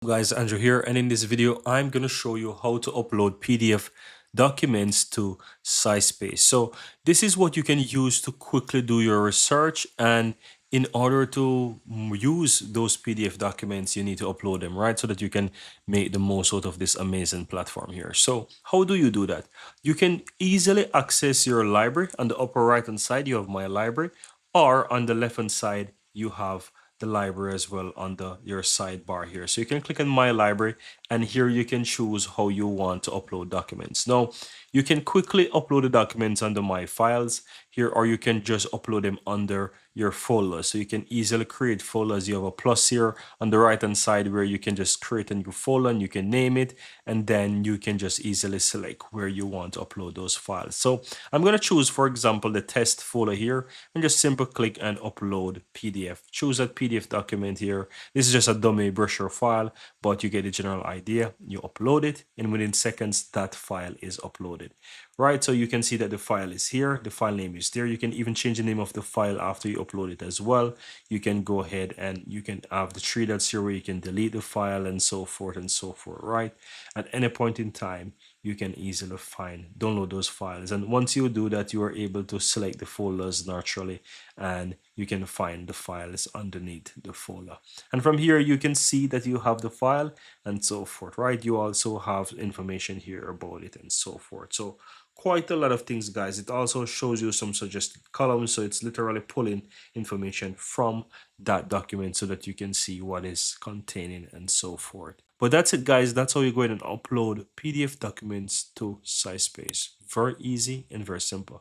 Guys, Andrew here, and in this video I'm going to show you how to upload PDF documents to SciSpace. So this is what you can use to quickly do your research, and in order to use those PDF documents you need to upload them, right, so that you can make the most out of this amazing platform here. So how do you do that? You can easily access your library. On the upper right hand side you have my library, or on the left hand side you have the library as well under your sidebar here. So you can click on my library, and here you can choose how you want to upload documents. Now you can quickly upload the documents under my files here, or you can just upload them under your folder. So you can easily create folders. You have a plus here on the right hand side where you can just create a new folder and you can name it, and then you can just easily select where you want to upload those files. So I'm going to choose, for example, the test folder here, and just simple click and upload PDF. Choose that PDF document here. This is just a dummy brochure file, but you get the general idea. You upload it, and within seconds that file is uploaded, right? So you can see that the file is here, the file name is there. You can even change the name of the file after you upload it as well. You can go ahead and you can have the three dots here where you can delete the file and so forth and so forth, right? At any point in time you can easily download those files, and once you do that you are able to select the folders naturally, and you can find the files underneath the folder. And from here you can see that you have the file and so forth, right? You also have information here about it and so forth. So quite a lot of things, guys. It also shows you some suggested columns, so it's literally pulling information from that document so that you can see what is containing and so forth. But that's it, guys. That's how you go ahead and upload PDF documents to SciSpace. Very easy and very simple.